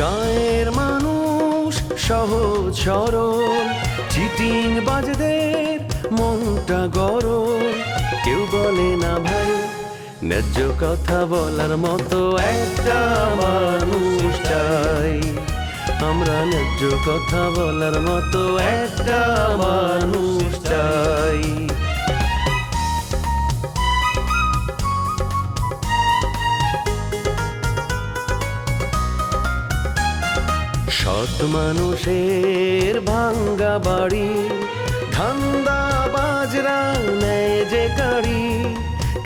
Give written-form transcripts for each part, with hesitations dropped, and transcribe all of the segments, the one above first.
গায়ের মানুষ সহজ সরল, চিটিং বাজদের মনটা গরল। কেউ বলে না ভাই, ন্যায্য কথা বলার মতো একটা মানুষ চাই। আমরা ন্যায্য কথা বলার মতো একটা মানুষ চাই। সৎ মানুষের ভাঙ্গা বাড়ি, ধান্দা বাজরা নেয় যে কাড়ি।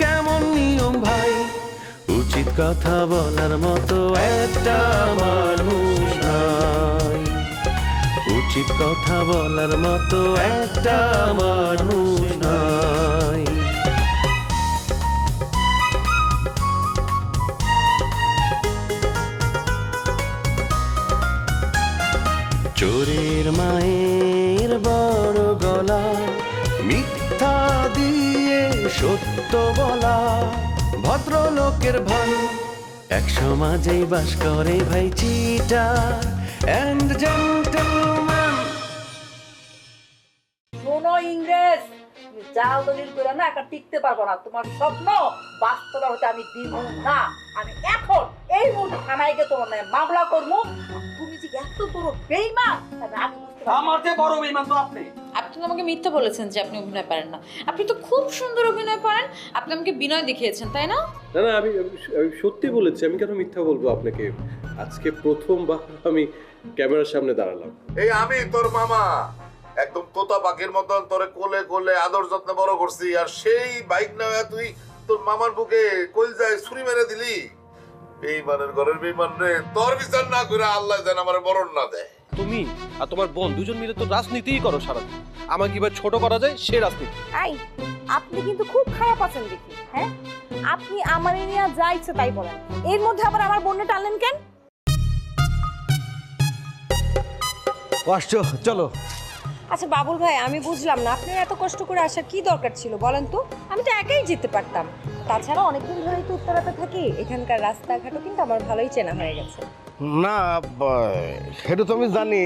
কেমন নিয়ম ভাই, উচিত কথা বলার মতো একটা মানুষ নাই। উচিত কথা বলার মতো একটা মানুষ নাই। চোরের মায়ের বড় গলা, মিথ্যা দিয়ে সত্য বলা। ভদ্রলোকের ভাই এক সমাজেই বাস করে ভাই, চিটার এন্ড জেন্টলম্যান। শোনো ইংরেজ, তুমি জাল দলিল করে না একা টিকতে পারবো না। তোমার স্বপ্ন বাস্তবে হতে আমি দিব না। আমি এখন এই মুহূর্তে থানায় গিয়ে তোমার নামে মামলা করবো। তুমি যে এত বড় বেঈমান আমি বুঝতে পারছি। আমার চেয়ে বড় বেঈমান তো আপনি। আপনি তো আমাকে মিথ্যা বলেছেন যে আপনি অভিনয় পারেন না। আপনি তো খুব সুন্দর অভিনয় পারেন। আপনি আমাকে বিনয় দেখিয়েছেন, তাই না? না না, আমি সত্যি বলেছি। আমি কেন মিথ্যা বলবো আপনাকে? আজকে প্রথমবার আমি ক্যামেরার সামনে দাঁড়ালাম। এই আমি তোর মামা, একদম তোতা পাখির মতন তোরে কোলে কোলে আদর যত্নে বড় করছি, আর সেই বাইক না তুই তোর মামার বুকে কলজায় ছুরি মেরে দিলি। বেঈমানের ঘরের বেঈমান রে, তোর বিচার না করে আল্লাহ যেন আমার মরণ না দেয়। তুমি আর তোমার বোন দুজন মিলে তো রাজনীতিই করো সারাদিন। আমাকে কিভাবে ছোট করা যায় সে রাজনীতি। আই, আপনি কিন্তু খুব খারাপ আছেন দেখি। হ্যাঁ, আপনি আমার নিয়ে যা ইচ্ছে তাই বলেন, এর মধ্যে আবার আমার বোনটা টানলেন কেন? কষ্ট, চলো। আচ্ছা বাবুল ভাই, আমি বুঝলাম না আপনার এত কষ্ট করে আসার কি দরকার ছিল বলেন তো? আমি তো একাই যেতে পারতাম। তাছাড়া অনেকদিন ধরেই তো উত্তরাতে থাকি, এখানকার রাস্তাঘাটও কিন্তু আমার ভালোই চেনা হয়ে গেছে। না, সেটা তো আমি জানি,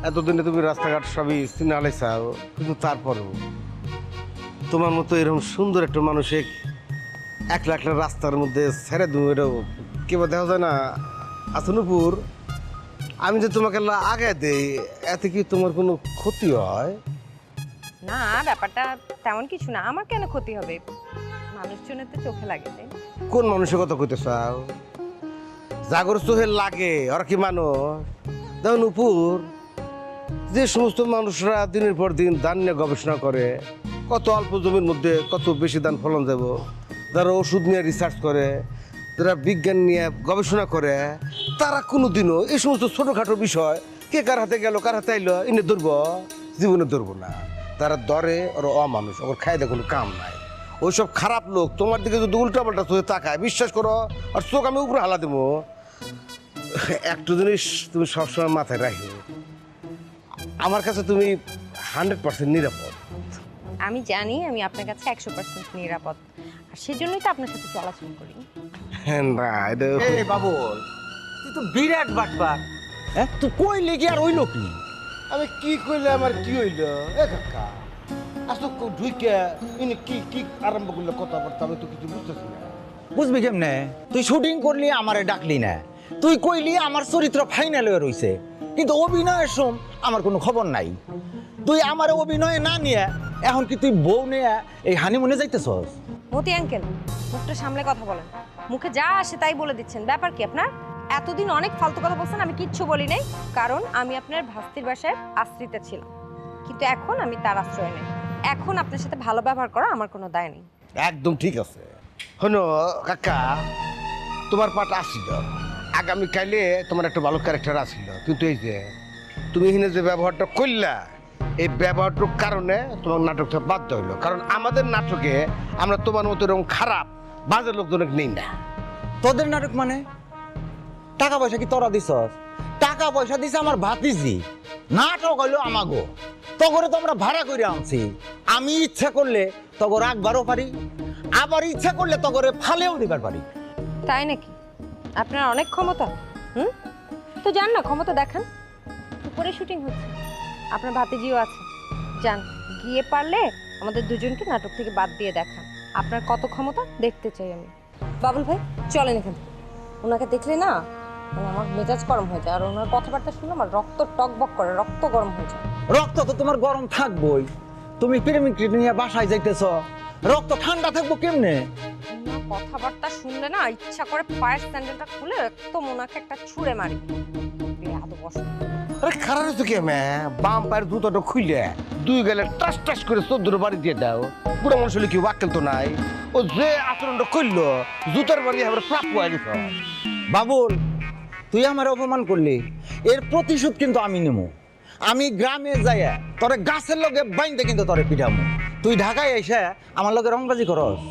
এতদিনে তুমি রাস্তাঘাট সবই চিনে আলাইছাও, কিন্তু তারপরেও তোমার মতো এরকম সুন্দর একটা মানুষে একলা একলা রাস্তার মধ্যে ছেড়ে তুমি, এটাও কেউ দেখা যায় না। আসনুপুর, আমি যে তোমাকে আগে দেই, এতে কি তোমার কোনো ক্ষতি হয়? না, ব্যাপারটা তেমন কিছু না। আমার কেন ক্ষতি হবে? মানুষজনের তো চোখে লাগে, তাই না? কোন মানুষের কথা কইতে চাও? জাগর চোখে লাগে আর কি মানুষ? দেখুন উপর, যে সমস্ত মানুষরা দিনের পর দিন ধান নিয়ে গবেষণা করে, কত অল্প জমির মধ্যে কত বেশি ধান ফলন দেব, যারা ওষুধ নিয়ে রিসার্চ করে, যারা বিজ্ঞান নিয়ে গবেষণা করে, তারা কোনোদিনও এই সমস্ত ছোটোখাটো বিষয় কে কার হাতে গেল কার হাতে আইলো এনে ধরবো? জীবনে ধরবো না। তারা দরে ওর অমানুষ, ওর খাইতে কোনো কাম নাই। ওইসব খারাপ লোক তোমার দিকে যদি উল্টাপাল্টা চোখে তাকায়, বিশ্বাস করো, আর চোখ আমি উপরে হালা দেবো। একটা জিনিস তুমি সবসময় মাথায় রাখো, আমার কাছে তুমি 100% নিরাপদ। আমি জানি আমি আপনার কাছে 100% নিরাপদ, আর সেজন্যই তো আপনার সাথে চলাচল করি। হ্যাঁ না, এটা এই বাবুল, তুই তো বিরাট বাটপার। হ্যাঁ, তুই কই লেগে আর ওইলো কি? আমি কি করলে আমার কি হইল? এ কাকা, আজ তো ঢুইকে ইনি কি কি আরম্ভ করলে কথাবার্তা, আমি তো কিছু বুঝতেছি না। বুঝবি কেমনে? তুই শুটিং করলি, আমারে ডাকলি না। তুই কইলি আমার চরিত্র ফাইনাল হয়ে রইছে, কিন্তু অভিনয়ের সম আমার কোনো খবর নাই। তুই আমার অভিনয়ে না নিয়ে এখন কি তুই বউ নিয়ে এই হানিমুনে যাইতেছস? মতি আঙ্কেল, মুখটা সামলে কথা বলেন। মুখে যা আসে তাই বলে দিচ্ছেন, ব্যাপার কি আপনার? এতদিন অনেক ফালতু কথা বলছেন, আমি কিচ্ছু বলি নাই, কারণ আমি আপনার ভাস্তির বাসায় আশ্রিতা ছিলাম। কিন্তু এখন আমি তার আশ্রয় নেই। এখন আপনার সাথে ভালো ব্যবহার করা আমার কোনো দায় নেই। একদম ঠিক আছে। হনো কাকা, তোমার পাঠ আসছিল, আগামীকালে তোমার একটা ভালো ক্যারেক্টার আসছিল, কিন্তু এই যে তুমি এখানে যে ব্যবহারটা করলা, এই ব্যবহারটার কারণে তোমার নাটকটা বাধ্য হইলো। কারণ আমাদের নাটকে আমরা তোমার মতো এরকম খারাপ বাজে লোকজনকে নেই না। তোদের নাটক মানে? টাকা পয়সা কি তোরা দিছস? টাকা পয়সা দিছে আমার ভাতিজি। নাটক হইলো আমাগো, তগরে তো আমরা ভাড়া করে আনছি। আমি ইচ্ছা করলে তগর রাখবারও পারি, আবার ইচ্ছা করলে তগরে ফালেও দিবার পারি। তাই নাকি? আপনার অনেক ক্ষমতা। তো যান না, ক্ষমতা দেখান। উপরে শুটিং হচ্ছে, আপনার ভাতিজিও আছে, যান গিয়ে পারলে আমাদের দুজনকে নাটক থেকে বাদ দিয়ে দেখান। আপনার কত ক্ষমতা দেখতে চাই আমি। বাবুল ভাই চলেন এখান থেকে। ওনাকে দেখলে না মানে আমার মেজাজ গরম হয়ে যায়, আর ওনার কথাবার্তা শুনে আমার রক্ত টকবক করে, রক্ত গরম হয়ে যায়। রক্ত তো তোমার গরম থাকবই, তুমি প্রেমিক নিয়ে বাসায় যাইতেছ, রক্ত ঠান্ডা থাকবো কেমনে? ওনার কথাবার্তা শুনলে না ইচ্ছা করে পায়ের স্যান্ডেলটা খুলে একদম ওনাকে একটা ছুঁড়ে মারি। বেয়াদব অসভ্য। আরে খারাপ হয়েছে কি মে, বাম পায়ের জুতোটা খুইলে দুই গেলে টাস টাস করে 14 বাড়ি দিয়ে দাও। বুড়া মানুষ হলে কি ওয়াক্কেল তো নাই, ও যে আচরণটা করলো জুতার বাড়ি আবার প্রাপ্য হয়ে গেছ। বাবুল, তুই আমার অপমান করলি, এর প্রতিশোধ কিন্তু আমি নেবো। আমি গ্রামে যাইয়া তোরে গাছের লগে বাইন্দে কিন্তু তোরে পিঠামো। তুই ঢাকায় এসে আমার লগে রংবাজি করস।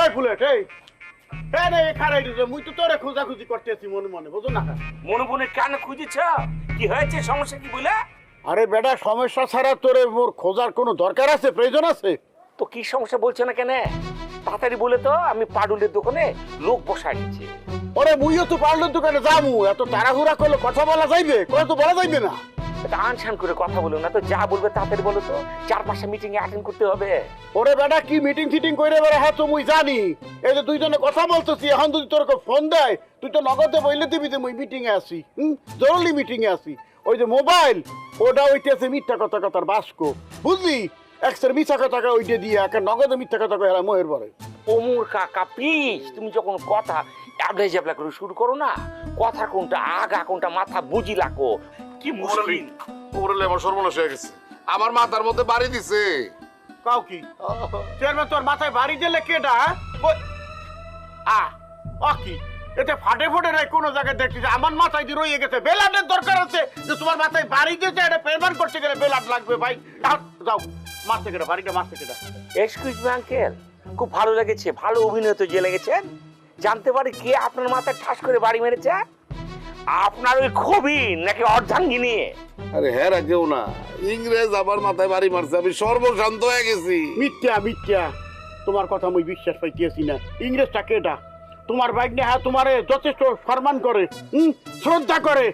এই বুলেট এই রে খারাই দিছে, মুই তো তোরে খোঁজাখুঁজি করতেছি মনে মনে, বুঝো না? মনে মনে কেন খুঁজেছ? কি হয়েছে, সমস্যা কি বলে? আরে বেটা, সমস্যা ছাড়া তোরে মোর খোঁজার কোনো দরকার আছে, প্রয়োজন আছে? তো কি সমস্যা বলছে না কেন? তাড়াতাড়ি বলে তো, আমি পাডুলের দোকানে লোক বসাই দিচ্ছি। ওরে মুইও তো পারলের দোকানে যামু, এত তাড়াহুড়া করলে কথা বলা যাইবে? কথা তো বলা যাইবে না। এটা আনশান করে কথা বলো না তো, যা বলবে তাড়াতাড়ি বলো তো, 4-5টা মিটিং এ অ্যাটেন্ড করতে হবে। ওরে বেটা, কি মিটিং ফিটিং করে বেড়ে, হ্যাঁ তো মুই জানি। এই যে দুইজনে কথা বলতেছি, এখন যদি তোর ফোন দেয় তুই তো নগদে বইলে দিবি যে মুই মিটিং এ আছি, জরুরি মিটিং এ আছি। ওই যে মোবাইল, ওটা হইতেছে মিথ্যা কথা কথার বাস্ক, বুঝলি? এক্সের মিথ্যা কথা ওইটা দিয়ে একে নগদে মিথ্যা কথা কয়ে মোহের পরে। ওমর কাকা প্লিজ, তুমি যখন কথা অ্যাবলা জ্যাবলা করে শুরু করো না, কথা কোনটা আগা কোনটা মাথা বুঝি লাকো, কি মুশকিল। ওরে আমার সর্বনাশ হয়ে গেছে, আমার মাথার মধ্যে বাড়ি দিছে। কাউ কি চেয়ারম্যান তোর মাথায় বাড়ি দিলে কেডা? কি এটা ফাটে ফোটে নাই কোনো জায়গায় দেখছি, আমার মাথায় দিয়ে রয়ে গেছে। বেলাটের দরকার আছে যে তোমার মাথায় বাড়ি দিয়েছে, এটা পেমেন্ট করতে গেলে বেলাট লাগবে ভাই। যাও মারতে কেটে বাড়িটা মারতে কেটে। এক্সকিউজ মি আঙ্কেল, খুব ভালো লেগেছে, ভালো অভিনয় তো যে লেগেছেন। জানতে পারি কে আপনার মাথায় ঠাস করে বাড়ি মেরেছে? আপনার ওই খবির নাকি অর্ধাঙ্গিনী? আরে হ্যাঁ কেউ না, ইংরেজ আমার মাথায় বাড়ি মারছে, আমি সর্বশান্ত হয়ে গেছি। মিথ্যা মিথ্যা, তোমার কথা আমি বিশ্বাস পাইতেছি না। ইংরেজটা কেটা? তোমার বাইক নিয়ে হ্যাঁ তোমারে যথেষ্ট সম্মান করে, শ্রদ্ধা করে।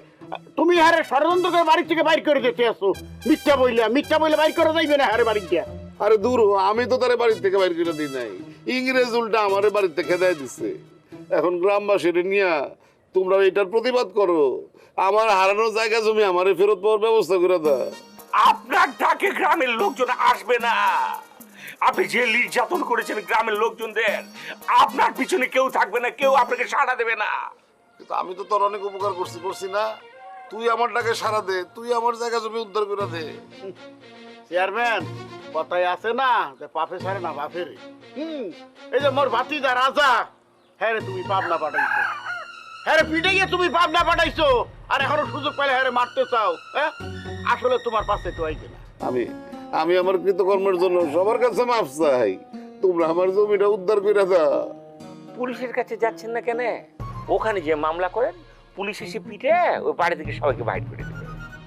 তুমি হারে ষড়যন্ত্র করে বাড়ি থেকে বাইর করে দিতে আসো। মিথ্যা বইলে বাইর করে যাইবে না হারে বাড়ি দিয়া। আরে দূর, আমি তো তারে বাড়ির থেকে বাইর করে দিই নাই, ইংরেজ উল্টা আমারে বাড়ির থেকে খেদাই দিছে। এখন গ্রামবাসীর নিয়া তোমরা এটার প্রতিবাদ করো, আমার হারানোর জায়গা জমি আমারে ফেরত পাওয়ার ব্যবস্থা করে দাও। আপনার ডাকে গ্রামের লোকজন আসবে না। আপনি যে নির্যাতন করেছেন গ্রামের লোকজনদের, আপনার পিছনে কেউ থাকবে না, কেউ আপনাকে সাড়া দেবে না। কিন্তু আমি তো তোর অনেক উপকার করছি না? তুই আমার ডাকে সাড়া দে, তুই আমার জায়গা জমি উদ্ধার করে দে। চেয়ারম্যান কথায় আছে না যে পাপে ছাড়ে না বাপের। এই যে মোর ভাতিজা রাজা, হ্যাঁ রে তুমি পাবনা পাঠাইছো, হ্যাঁ রে পিঠে গিয়ে তুমি পাবনা পাঠাইছো, আর এখনো সুযোগ পাইলে হ্যাঁ মারতে চাও। হ্যাঁ আসলে তোমার পাশে তো আইবে না। আমি আমার কৃতকর্মের জন্য সবার কাছে মাফ চাই, তোমরা আমার জমিটা উদ্ধার করে দাও। পুলিশের কাছে যাচ্ছেন না কেন? ওখানে যে মামলা করেন, পুলিশ এসে পিঠে ওই বাড়ি থেকে সবাইকে বাইর করে দেবে।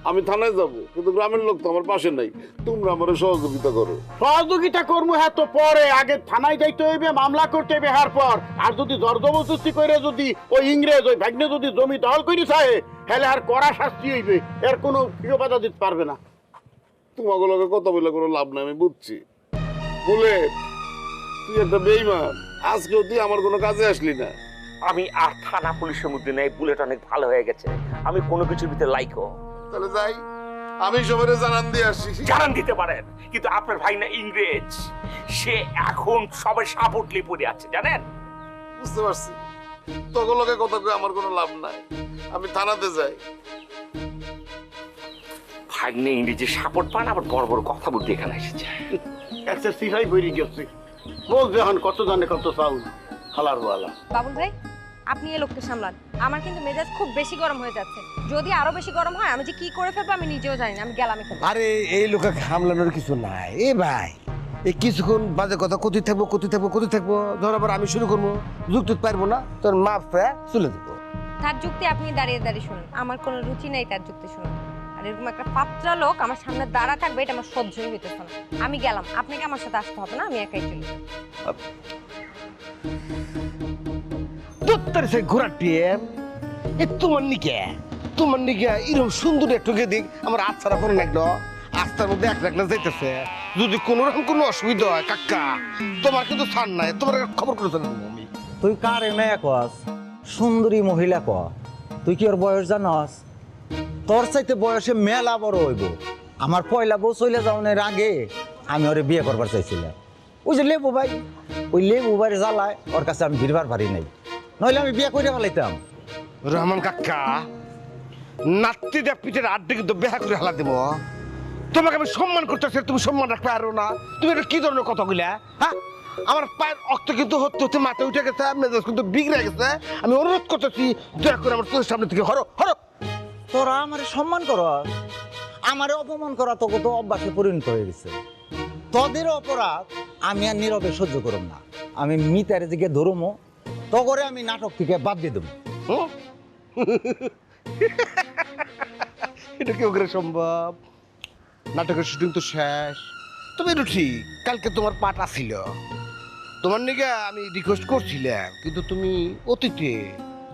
আমি থানায় যাব, কিন্তু গ্রামের লোক তো আমার পাশে নাই, তোমরা আমার সহযোগিতা করো। সহযোগিতা করবো হ্যাঁ তো পরে, আগে থানায় যাইতে হইবে, মামলা করতে হইবে। হার পর আর যদি জবরদস্তি করে যদি ওই ইংরেজ ওই ভাগ্নে যদি জমি দখল করে চায়, হেলে আর কড়া শাস্তি হইবে, এর কোনো ফিরোপাতা দিতে পারবে না। তোমাকে লোকে কথা বলে কোনো লাভ নাই, আমি বুঝছি। বলে তুই একটা বেইমান, আজকেও তুই আমার কোনো কাজে আসলি না। আমি আর থানা পুলিশের মধ্যে নেই, বুলেট অনেক ভালো হয়ে গেছে, আমি কোনো কিছুর ভিতরে লাইকও। তাহলে যাই, আমি সবাই জানান দিয়ে আসি। জানান দিতে পারেন, কিন্তু আপনার ভাই না ইংরেজ, সে এখন সবাই সাপোর্টলি পড়ে আছে, জানেন? বুঝতে পারছি, তোকে লোকে কথা কয়ে আমার কোনো লাভ নাই, আমি থানাতে যাই। ভাগ্নে ইংরেজি সাপোর্ট পান, আবার বড় বড় কথা বলতে এখানে এসেছে। একটা সিহাই বইরি গেছে, বল যখন কত জানে কত চাউল হালার ওয়ালা। বাবুল ভাই আপনি এই লোককে সামলান, আমার কিন্তু মেজাজ খুব বেশি গরম হয়ে যাচ্ছে। যদি আরো বেশি গরম হয় আমি যে কি করে ফেলবো আমি নিজেও জানি না, আমি গেলাম এখানে। আরে এই লোকে হামলানোর কিছু নাই। এ ভাই এই কিছুক্ষণ বাজে কথা কতই থাকবো, ধর আবার আমি শুরু করবো, যুক্ত পারবো না, তোর মাপ চলে দেবো। তার যুক্তি আপনি দাঁড়িয়ে দাঁড়িয়ে শুনুন, আমার কোনো রুচি নেই তার যুক্তি শুনুন। আর এরকম একটা পাত্রা লোক আমার সামনে দাঁড়া থাকবে, এটা আমার সহ্যই হইতেছে না। আমি গেলাম, আপনাকে আমার সাথে আসতে হবে না, আমি একাই চলে যাবো। সুতার সে ঘোরার টিএম এ তোমার নিকে এরকম সুন্দর একটু দিক আমার আচ্ছারা পরে লাগলো আস্তার মধ্যে এক লাগলে যাইতেছে যদি কোনো রকম কোনো অসুবিধা হয় কাকা তোমার কিন্তু ছাড় নাই তোমার খবর করেছে না আমি তুই কারে মেয়ে কস সুন্দরী মহিলা ক তুই কি ওর বয়স জানস তোর চাইতে বয়সে মেলা বড় হইব আমার পয়লা বউ চলে যাওয়ার আগে আমি ওরে বিয়ে করবার চাইছিলাম ওই যে লেবু ভাই ওই লেবু ভাইয়ের জ্বালায় ওর কাছে আমি ভিড়বার পারি নাই নইলে আমি বিয়ে করে ফেলাইতাম রহমান কাকা নাতি দেব পিঠের আড্ডে কিন্তু বেহা করে হালা দেব তোমাকে আমি সম্মান করতেছি তুমি সম্মান রাখতে পারো না তুমি এটা কি ধরনের কথা কইলা হ্যাঁ আমার পায়ের রক্ত কিন্তু হতে হতে মাথা উঠে গেছে মেজাজ কিন্তু বিগড়ে গেছে আমি অনুরোধ করতেছি দয়া করে আমার তোর সামনে থেকে হরো হরো তোরা আমার সম্মান কর আমার অপমান করা তোকে তো অভ্যাসে পরিণত হয়ে গেছে তোদের অপরাধ আমি আর নীরবে সহ্য করব না আমি মিতারে দিকে ধরমো তো করে আমি নাটক থেকে বাদ দিয়ে দেবো হুম? এটা কি করে সম্ভব নাটকের শুটিং তো শেষ তবে এটা ঠিক কালকে তোমার পাঠ আসিল তোমার নিকে আমি রিকোয়েস্ট করছিলাম কিন্তু তুমি অতীতে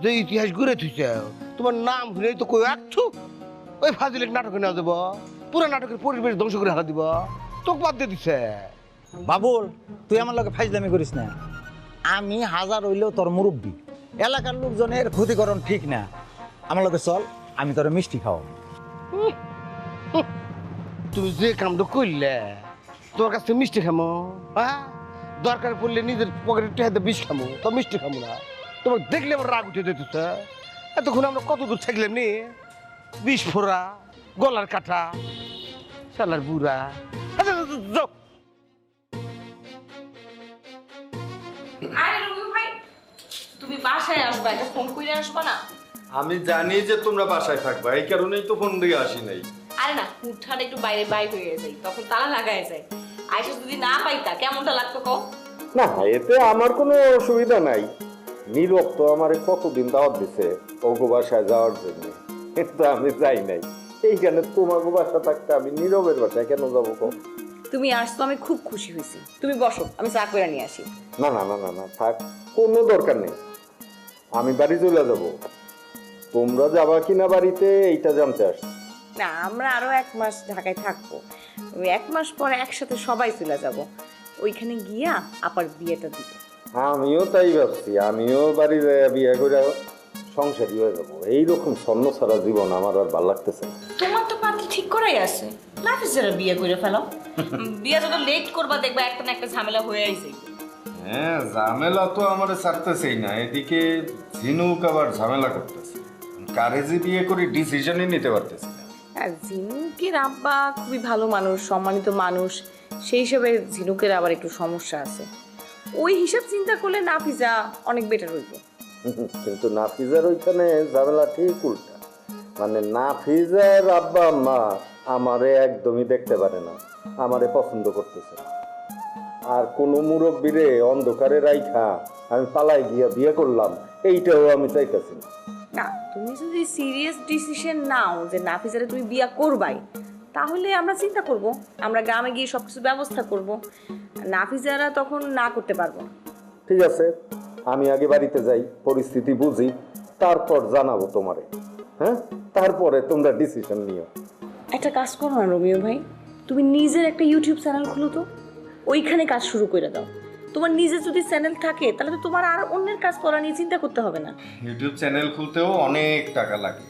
যে ইতিহাস ঘুরে থুইছাও তোমার নাম ঘুরেই তো কই একটু ওই ফাজিলের নাটকে না দেব পুরো নাটকের পরিবেশ ধ্বংস করে হারা দিব তোকে বাদ দিয়ে দিছে বাবুল তুই আমার লগে ফাইজলামি করিস না আমি হাজার হইলেও তোর মুরব্বী এলাকার লোকজনের ক্ষতিকরণ ঠিক না আমার লগে চল আমি তোর মিষ্টি খাও তুমি যে কামটা করলে তোমার কাছ থেকে মিষ্টি খামো হ্যাঁ দরকার পড়লে নিজের পকেটে টেহাতে বিষ খামো তো মিষ্টি খামো না তোমার দেখলে আমার রাগ উঠে যেতেছে এতক্ষণ আমরা কত দূর থাকলাম নি বিষ ফোড়া গলার কাটা শালার বুড়া আচ্ছা যাও আরে রবি ভাই তুমি বাসায় আসবা একটা ফোন করে আসবা না আমি জানি যে তোমরা বাসায় থাকবা এই কারণেই তো ফোন দিয়ে আসি নাই আরে না হুটহাট একটু বাইরে বাইর হয়ে যায় তখন তালা লাগায় যায় আয়সা যদি না পাইতা কেমনটা লাগতো কও না এতে আমার কোনো অসুবিধা নাই নীরব তো আমার কতদিন দাওয়াত দিছে ওগো বাসায় যাওয়ার জন্য কিন্তু আমি যাই নাই এইখানে তোমার বাসা থাকতে আমি নীরবের বাসায় কেন যাবো কো তুমি আসছো আমি খুব খুশি হয়েছি তুমি বসো আমি চা করে নিয়ে আসি না না না না না থাক কোনো দরকার নেই আমি বাড়ি চলে যাব তোমরা যাবা কিনা বাড়িতে এইটা জানতে আসছি না আমরা আরো 1 মাস ঢাকায় থাকবো ওই 1 মাস পরে একসাথে সবাই চলে যাব ওইখানে গিয়া আবার বিয়েটা দিব আমিও তাই ভাবছি আমিও বাড়ি যাই বিয়ে করে সংসারী হয়ে যাবো এইরকম স্বর্ণ ছাড়া জীবন আমার আর ভালো লাগতেছে না তোমার তো পাত্রী ঠিক করাই আছে নাফিসের বিয়ে করে ফেলো বিয়ে যত লেট করবা দেখবা একটা না একটা ঝামেলা হয়ে আইছে হ্যাঁ ঝামেলা তো আমার ছাড়তেছেই না এদিকে ঝিনুক আবার ঝামেলা করতেছে কারে যে বিয়ে করে ডিসিশনই নিতে পারতেছে না আর ঝিনুকের আব্বা খুবই ভালো মানুষ সম্মানিত মানুষ সেই হিসাবে ঝিনুকের আবার একটু সমস্যা আছে ওই হিসাব চিন্তা করলে নাফিজা অনেক বেটার হইব কিন্তু নাফিজার ওইখানে ঝামেলা ঠিক উল্টা মানে নাফিজার আব্বা আম্মা আমারে একদমই দেখতে পারে না আমারে পছন্দ করতেছে না আর কোনো মুরব্বীরে অন্ধকারে রাইখা আমি পালাই গিয়া বিয়ে করলাম এইটাও আমি চাইতেছি না না তুমি যদি সিরিয়াস ডিসিশন নাও যে নাফিজারে তুমি বিয়ে করবাই তাহলে আমরা চিন্তা করব আমরা গ্রামে গিয়ে সবকিছু ব্যবস্থা করব নাফিজারা তখন না করতে পারবো না ঠিক আছে আমি আগে বাড়িতে যাই পরিস্থিতি বুঝি তারপর জানাবো তোমারে হ্যাঁ তারপরে তোমরা ডিসিশন নিও একটা কাজ করো না রোমিও ভাই তুমি নিজের একটা ইউটিউব চ্যানেল খুলো তো ওইখানে কাজ শুরু করে দাও তোমার নিজের যদি চ্যানেল থাকে তাহলে তো তোমার আর অন্যের কাজ করা নিয়ে চিন্তা করতে হবে না ইউটিউব চ্যানেল খুলতেও অনেক টাকা লাগে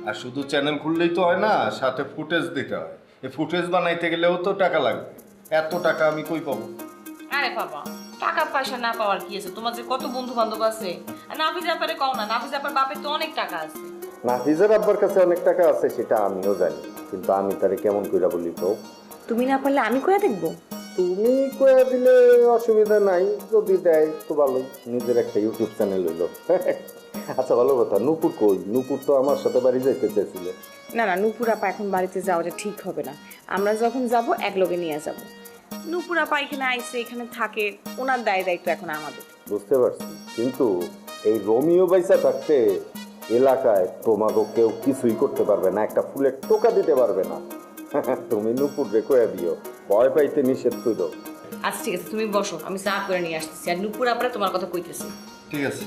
আর শুধু চ্যানেল খুললেই তো হয় না সাথে ফুটেজ দিতে হয় এই ফুটেজ বানাইতে গেলেও তো টাকা লাগবে এত টাকা আমি কই পাবো আরে বাবা টাকা পয়সা না পাওয়ার কি আছে তোমার যে কত বন্ধু বান্ধব আছে আর নাফিজা পারে কও না নাফিজা পার বাপের তো অনেক টাকা আছে নাফিজার আব্বার কাছে অনেক টাকা আছে সেটা আমিও জানি কিন্তু আমি তারে কেমন কইরা বলি তো তুমি না পারলে আমি কইয়া দেখবো তুমি কইয়া দিলে অসুবিধা নাই যদি দেয় তো ভালোই নিজের একটা ইউটিউব চ্যানেল হইলো আচ্ছা ভালো কথা নূপুর কই নূপুর তো আমার সাথে বাড়ি যাইতে চাইছিল না না নূপুর আপা এখন বাড়িতে যাওয়াটা ঠিক হবে না আমরা যখন যাব একলগে নিয়ে যাব নূপুর আপা এখানে আইসে এখানে থাকে ওনার দায়িত্ব এখন আমাদের বুঝতে পারছি কিন্তু এই রোমিও বাইসা থাকতে এলাকায় তোমাকে কেউ কিছুই করতে পারবে না একটা ফুলের টোকা দিতে পারবে না তুমি নূপুর রে কইয়া দিও ভয় পাইতে নিষেধ করো আচ্ছা ঠিক আছে তুমি বসো আমি চা করে নিয়ে আসতেছি আর নূপুর আপা তোমার কথা কইতেছি ঠিক আছে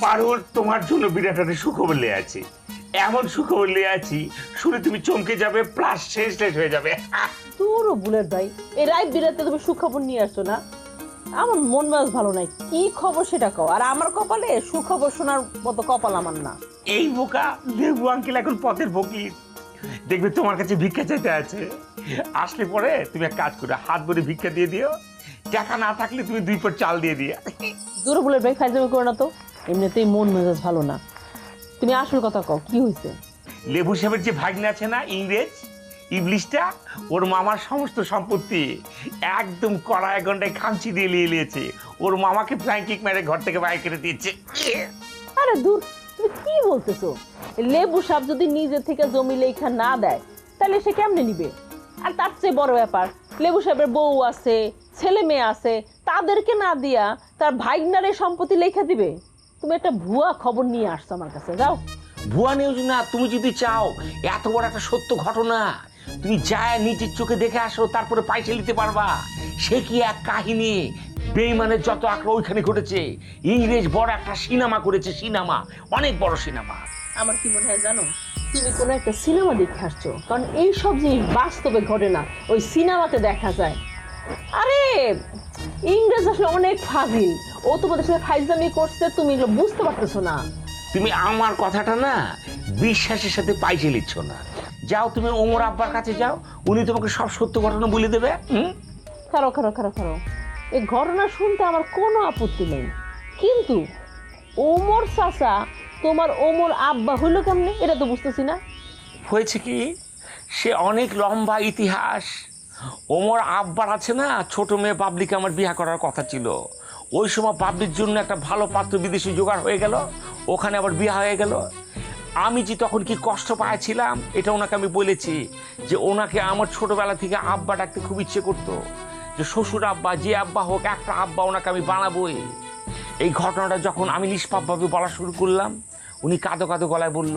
পারুল, তোমার জন্য বিরাট একটা সুখবর নিয়ে আছি। এমন সুখবর নিয়ে আছি, শুনে তুমি চমকে যাবে, প্লাস শেষ হয়ে যাবে। তোরও বুলেট ভাই, এই রাত বিরাতে তুমি সুখবর নিয়ে আসছো না? আমার মন মেজাজ ভালো নাই, কি খবর সেটা কও। আর আমার কপালে সুখবর শোনার মতো কপাল আমার না। এই বোকা লেবু আঙ্কেল এখন পথের ফকির, দেখবে তোমার কাছে ভিক্ষা চাইতে আছে। আসলে পরে তুমি এক কাজ করে হাত ভরে ভিক্ষা দিয়ে দিও, টাকা না থাকলে তুমি 2 পট চাল দিয়ে দিও। দূর বুলেট ভাই, ফাইজলামি করো না তো, এমনিতেই মন মেজাজ ভালো না। তুমি আসল কথা কও, কি হয়েছে? লেবু সাহেবের যে ভাগ্নে আছে না, ইংরেজ ইবলিশটা, ওর মামার সমস্ত সম্পত্তি একদম কড়া 1 ঘন্টায় খামচি দিয়ে নিয়েছে। ওর মামাকে ফ্লাইং কিক মেরে ঘর থেকে বাইরে করে দিয়েছে। আরে দূর, তুমি কি বলতেছো? লেবু সাহেব যদি নিজে থেকে জমি লেখা না দেয় তাহলে সে কেমনে নিবে? আর তার চেয়ে বড় ব্যাপার, লেবু সাহেবের বউ আছে, ছেলে মেয়ে আছে, তাদেরকে না দিয়া তার ভাইগনারে সম্পত্তি লেখা দিবে? তুমি একটা ভুয়া খবর নিয়ে আসছো আমার কাছে, যাও। ভুয়া নিউজ না, তুমি যদি চাও এত বড় একটা সত্য ঘটনা তুমি যায় নিজের চোখে দেখে আসো, তারপরে পাইসা নিতে পারবা। সে কি এক কাহিনী, বেইমানের যত আঁকড়া ওইখানে ঘটেছে। ইংরেজ বড় একটা সিনেমা করেছে, সিনেমা, অনেক বড় সিনেমা। আমার কি মনে হয় জানো, তুমি কোনো একটা সিনেমা দেখে আসছো, কারণ এই সব জিনিস বাস্তবে ঘটে না, ওই সিনেমাতে দেখা যায়। আরে ইংরেজ আসলে অনেক ফাজিল, ও তোমাদের সাথে ফাইজলামি করছে, তুমি এগুলো বুঝতে পারতেছো না। তুমি আমার কথাটা না বিশ্বাসের সাথে পাইসে নিচ্ছ না। যাও তুমি ওমর আব্বার কাছে যাও, উনি তোমাকে সব সত্য ঘটনা বলে দেবে। খারো খারো খারো খারো, এই ঘটনা শুনতে আমার কোনো আপত্তি নেই, কিন্তু ওমর চাচা তোমার ওমর আব্বা হইলো কেমনে, এটা তো বুঝতেছি না। হয়েছে কি, সে অনেক লম্বা ইতিহাস। ওমর আব্বার আছে না, ছোট মেয়ে পাবলিকে আমার বিয়ে করার কথা ছিল। ওই সময় পাবলির জন্য একটা ভালো পাত্র বিদেশি জোগাড় হয়ে গেল, ওখানে আবার বিয়ে হয়ে গেল। আমি যে তখন কি কষ্ট পাইছিলাম এটা ওনাকে আমি বলেছি, যে ওনাকে আমার ছোটবেলা থেকে আব্বা ডাকতে খুব ইচ্ছে করতো, যে শ্বশুর আব্বা, যে আব্বা হোক, একটা আব্বা ওনাকে আমি বানাবোই। এই ঘটনাটা যখন আমি নিষ্পাপভাবে বলা শুরু করলাম, উনি কাঁদো কাঁদো গলায় বলল,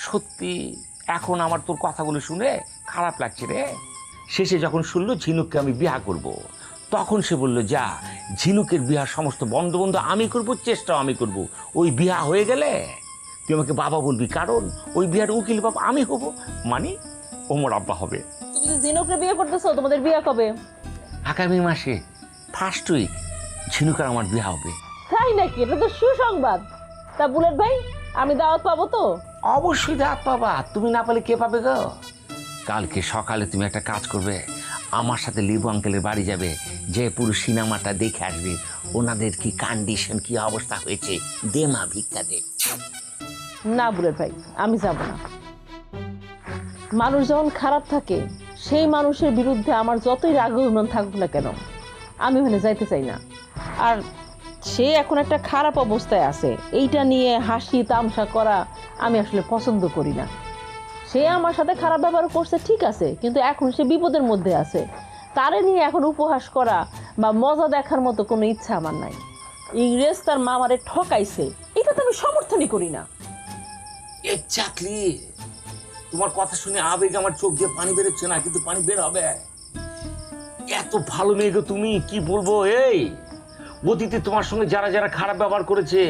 সত্যি এখন আমার তোর কথাগুলো শুনে খারাপ লাগছে রে। শেষে যখন শুনলো ঝিনুককে আমি বিয়া করব, তখন সে বলল, যা, ঝিনুকের বিয়ার সমস্ত বন্ধ আমি করব, চেষ্টাও আমি করব। ওই বিয়া হয়ে গেলে তুই আমাকে বাবা বলবি, কারণ ওই বিয়ার উকিল বাবা আমি হব, মানে ওমর আব্বা হবে। তুমি যে ঝিনুকরে বিয়ে করতেছো, তোমাদের বিয়ে কবে? আগামী মাসে ফার্স্ট উইক ঝিনুক আর আমার বিয়া হবে। তাই নাকি? এটা তো সুসংবাদ। তা বুলেট ভাই, আমি দাওয়াত পাবো তো? অবশ্যই দাওয়াত পাবা, তুমি না পেলে কে পাবে গো? কালকে সকালে তুমি একটা কাজ করবে, আমার সাথে লিবু আঙ্কেলের বাড়ি যাবে, যে পুরো সিনেমাটা দেখে আসবে, ওনাদের কি কন্ডিশন, কি অবস্থা হয়েছে, দে মা ভিক্ষা দে। না বুলেট ভাই, আমি যাব না। মানুষ যখন খারাপ থাকে, সেই মানুষের বিরুদ্ধে আমার যতই রাগ অভিমান থাকুক না কেন, আমি ওখানে যাইতে চাই না। আর সে এখন একটা খারাপ অবস্থায় আছে, এইটা নিয়ে হাসি তামসা করা আমি আসলে পছন্দ করি না। সে আমার সাথে খারাপ ব্যবহার করছে ঠিক আছে, কিন্তু এখন সে বিপদের মধ্যে আছে, তারে নিয়ে এখন উপহাস করা বা মজা দেখার মতো কোনো ইচ্ছা আমার নাই। ইংরেজ তার মামারে ঠকাইছে, এটা তো আমি সমর্থনই করি না। এক্স্যাক্টলি, তোমার কথা শুনে আবেগ আমার চোখ দিয়ে পানি বেরোচ্ছে না, কিন্তু পানি বের হবে। এত ভালো মেয়ে গো তুমি, কি বলবো। এই অতীতে তোমার সঙ্গে যারা যারা খারাপ ব্যবহার করেছে,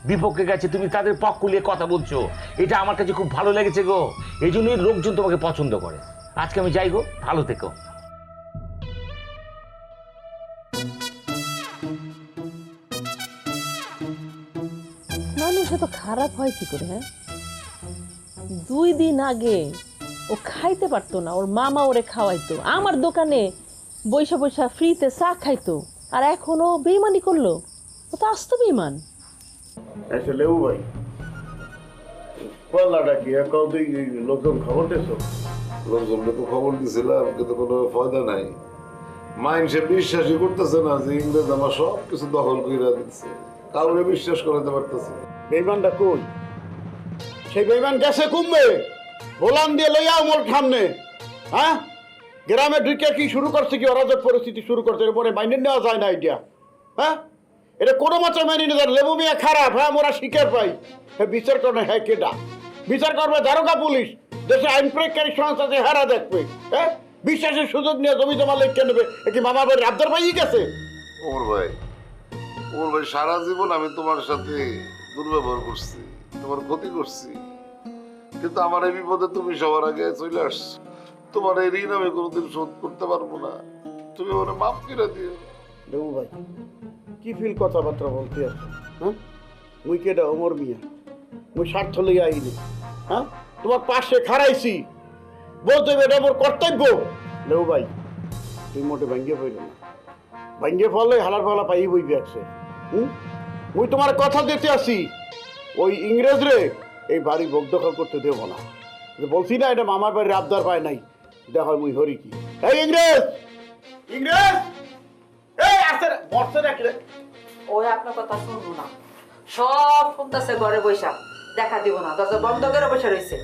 বিপক্ষে গেছে, তুমি তাদের পক্ষ নিয়ে কথা বলছো, এটা আমার কাছে খুব ভালো লেগেছে গো। এই জন্যই লোকজন তোমাকে পছন্দ করে। আজকে আমি যাই গো, ভালো থেকো। মানুষ এত খারাপ হয় কি করে? হ্যাঁ, 2 দিন আগে ও খাইতে পারতো না, ওর মামা ওরে খাওয়াইতো, আমার দোকানে বৈশা বৈশা ফ্রিতে চা খাইতো, আর এখনো বেইমানি করলো। ও তো আস্ত বেইমান। আসলে ও ভাই পাল্লাটা কি তুই লোকজন খবর দিয়েছো? লোকজনকে তো খবর দিছিলাম, কিন্তু কোনো ফায়দা নাই। মানুষে বিশ্বাসই করতেছে না যে ইংরেজ আমার সব কিছু দখল করে দিচ্ছে, কাউকে বিশ্বাস করাতে পারতেছে না। বেইমানটা কই? সেই বেইমান গেছে কমবে, গোলাম দিয়ে লইয়া মোর সামনে। হ্যাঁ, গ্রামে ঢুকে কি শুরু করছে, কি অরাজক পরিস্থিতি শুরু করছে, এরপরে মাইনে নেওয়া যায় না এটা। হ্যাঁ, এটা কোনো মাত্রা মাইনে নেওয়া যায়? লেবু মিয়া খারাপ, হ্যাঁ মোরা শিকার পাই, হ্যাঁ বিচার করবে, হ্যাঁ কেডা বিচার করবে? দারোগা পুলিশ, দেশে আইন প্রয়োগকারী সংস্থা আছে, হারা দেখবে। হ্যাঁ, বিশ্বাসের সুযোগ নিয়ে জমি জমা লেখকে নেবে, কি মামা ভাই আবদার পাই গেছে? ওর ভাই সারা জীবন আমি তোমার সাথে দুর্ব্যবহার করছি, তোমার ক্ষতি করছি, কিন্তু আমার এই বিপদে তুমি সবার আগে চলে আসছো। তোমার এই ঋণ আমি কোনোদিন শোধ করতে পারবো না, তুমি আমার মাফ করে দিও। দেবু ভাই কি ফিল কথাবার্তা বলতে আছো? হ্যাঁ মুই কেটা অমর মিয়া, মুই স্বার্থ লইয়া আইনি। হ্যাঁ তোমার পাশে খাড়াইছি, বলতে হবে এটা মোর কর্তব্য। দেবু ভাই তুই মোটে ভাঙ্গে পড়ল না, ভাঙ্গে ফলে হালার ফালা পাই বইবি আছে। মুই তোমার কথা দিতে আসি, ওই ইংরেজ রে এই বাড়ি ভোগ দখল করতে দেব না। বলছি না এটা মামার বাড়ির আবদার পায় নাই, দেখা মুই হরি কি। এই ইংরেজ, ইংরেজ এই আসে বর্ষে রাখলে ওই আপনার কথা শুনবো না, সব শুনতেছে ঘরে বৈশা, দেখা দিব না, দরজা বন্ধ করে বসে রয়েছে।